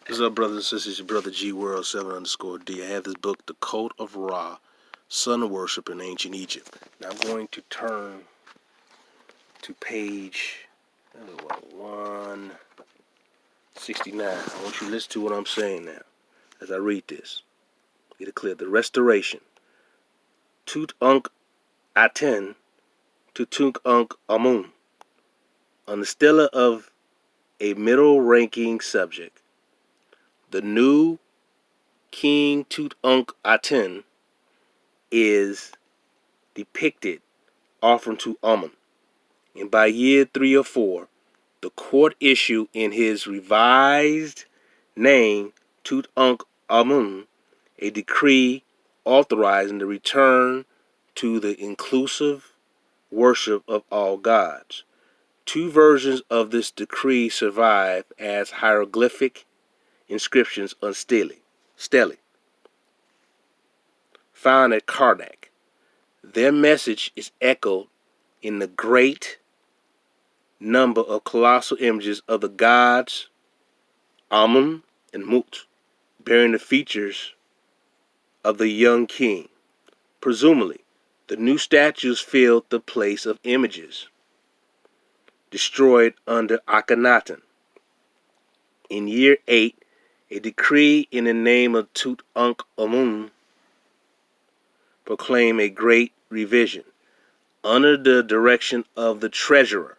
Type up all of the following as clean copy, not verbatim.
What's up, brothers and sisters? Your brother G World 7_D. I have this book, The Cult of Ra, Sun Worship in Ancient Egypt. Now I'm going to turn to page 169. I want you to listen to what I'm saying now as I read this. Get it clear. The restoration. Tutankhaten to Tutankhamun. On the stela of a middle-ranking subject. The new King Tutankhaten is depicted offering to Amun, and by year 3 or 4, the court issued in his revised name Tutankhamun a decree authorizing the return to the inclusive worship of all gods. 2 versions of this decree survive as hieroglyphic inscriptions on stelae found at Karnak. Their message is echoed in the great number of colossal images of the gods Amun and Mut, bearing the features of the young king. Presumably, the new statues filled the place of images destroyed under Akhenaten. In year 8, a decree in the name of Tutankhamun proclaimed a great revision under the direction of the treasurer,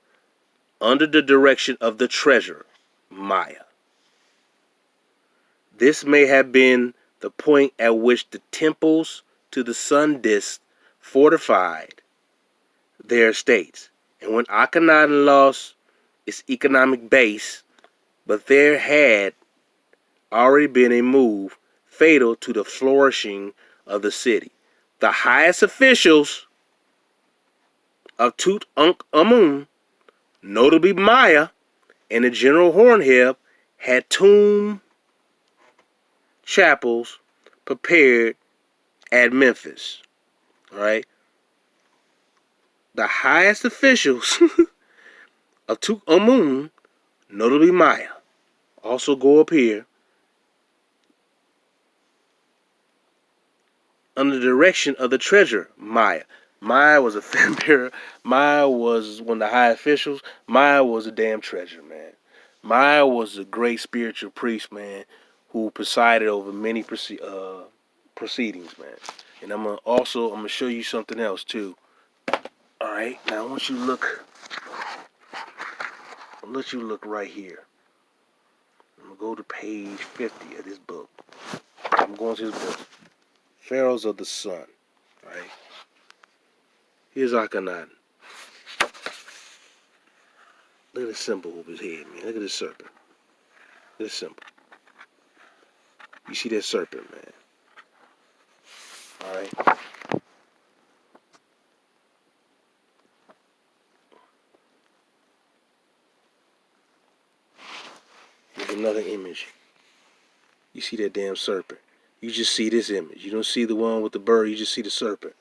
Maya. This may have been the point at which the temples to the sun disk fortified their states, and when Akhenaten lost its economic base, but there had already been a move fatal to the flourishing of the city. The highest officials of Tutankhamun, notably Maya and the general Hornheb, had tomb chapels prepared at Memphis. All right. The highest officials of Tutankhamun, notably Maya, also go up here under the direction of the treasurer, Maya. Maya was a fan bearer. Maya was one of the high officials. Maya was a damn treasurer, man. Maya was a great spiritual priest, man, who presided over many proceedings, man. And I'm gonna show you something else too. All right, now I want you to look. I'll let you look right here. I'm gonna go to page 50 of this book. I'm going to this book, Pharaohs of the Sun. All right. Here's Akhenaten. Look at the symbol over his head, man. Look at this serpent. Look at this symbol. You see that serpent, man. All right. There's another image. You see that damn serpent. You just see this image. You don't see the one with the bird. You just see the serpent.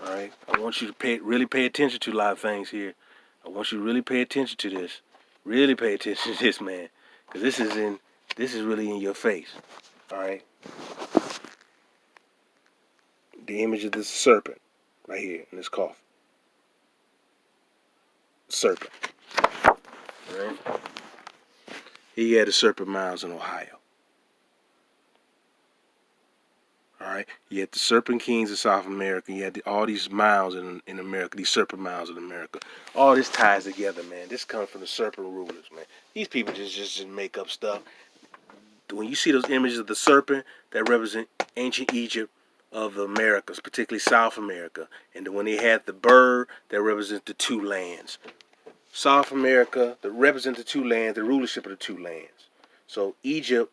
All right. I want you to really pay attention to a lot of things here. I want you to really pay attention to this. Really pay attention to this, man, because this is really in your face. All right. The image of this serpent right here in this coffin. Serpent. All right. Here you had the Serpent Mounds in Ohio. All right. You had the Serpent Kings of South America. You had all these mounds in America, these serpent mounds in America. All this ties together, man. This comes from the serpent rulers, man. These people just make up stuff. When you see those images of the serpent that represent ancient Egypt of the Americas, particularly South America, and when they had the bird that represents the 2 lands. South America that represents the 2 lands, the rulership of the 2 lands. So Egypt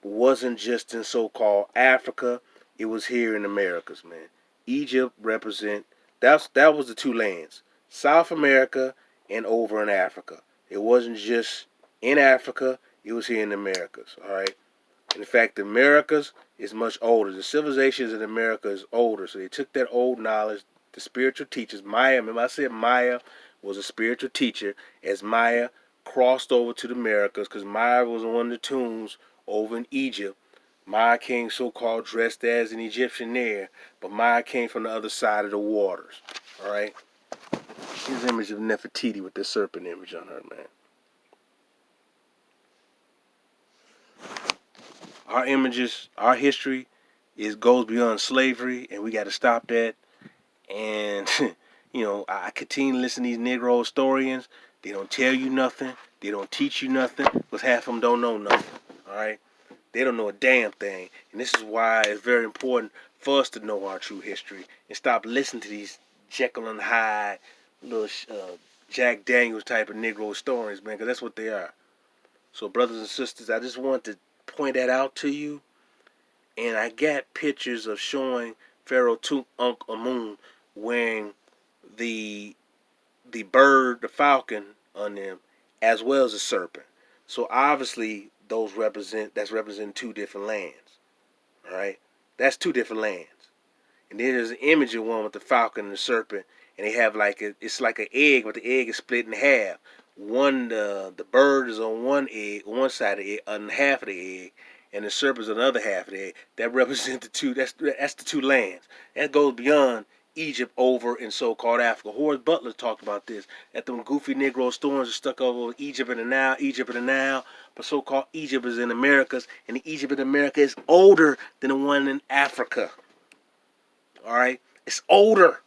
wasn't just in so-called Africa, it was here in the Americas, man. Egypt that was the 2 lands, South America and over in Africa. It wasn't just in Africa, it was here in the Americas, all right? In fact, the Americas is much older. The civilizations in America is older, so they took that old knowledge, the spiritual teachers. Maya, remember I said Maya was a spiritual teacher, as Maya crossed over to the Americas because Maya was on one of the tombs over in Egypt. Maya came so-called dressed as an Egyptian there, but Maya came from the other side of the waters. All right. Here's an image of Nefertiti with this serpent image on her, man. Our images, our history, goes beyond slavery, and we got to stop that. And I continue to listen to these Negro historians. They don't tell you nothing. They don't teach you nothing, because half of them don't know nothing. All right. They don't know a damn thing. And this is why it's very important for us to know our true history and stop listening to these Jekyll and Hyde, little Jack Daniels type of Negro historians, man, because that's what they are. So, brothers and sisters, I just want to point that out to you. And I got pictures of showing Pharaoh Tutankhamun wearing the bird, the falcon on them, as well as the serpent. So obviously that's representing two different lands. All right, that's two different lands. And then there's an image of one with the falcon and the serpent, and they have it's like an egg, but the egg is split in half. The bird is on one side of the egg, on half of the egg, and the serpent is on the other half of the egg. That represents the two. That's the two lands. That goes beyond Egypt over in so-called Africa. Horace Butler talked about this. That them goofy Negro storms are stuck over Egypt and the Nile, Egypt and the Nile. But so-called Egypt is in Americas, and the Egypt in America is older than the one in Africa. All right, it's older.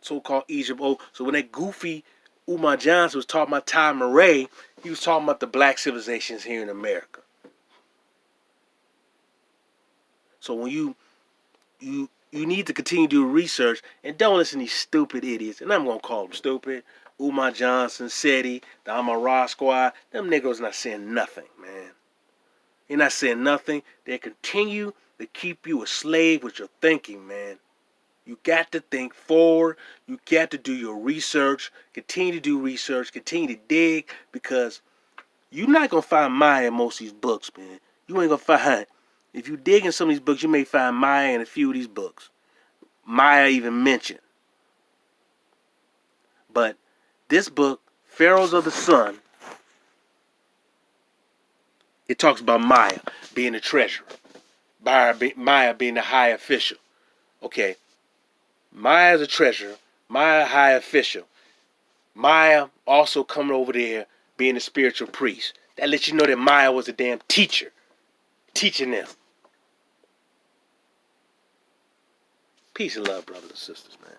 So-called Egypt. Oh, so when that goofy Umar Johnson was talking about Ty Murray, he was talking about the black civilizations here in America. So when you need to continue to do research and don't listen to these stupid idiots. And I'm gonna call them stupid. Umar Johnson, SETI, the Amara Squad. Them niggas not saying nothing, man. They're not saying nothing. They continue to keep you a slave with your thinking, man. You got to think forward. You got to do your research. Continue to do research. Continue to dig, because you're not going to find Maya in most of these books, man. You ain't going to find. If you dig in some of these books, you may find Maya in a few of these books. Maya even mentioned. But this book, Pharaohs of the Sun, it talks about Maya being the treasurer. Maya being the high official. Okay. Maya is a treasurer. Maya high official. Maya also coming over there being a spiritual priest. That lets you know that Maya was a damn teacher. Teaching them. Peace and love, brothers and sisters, man.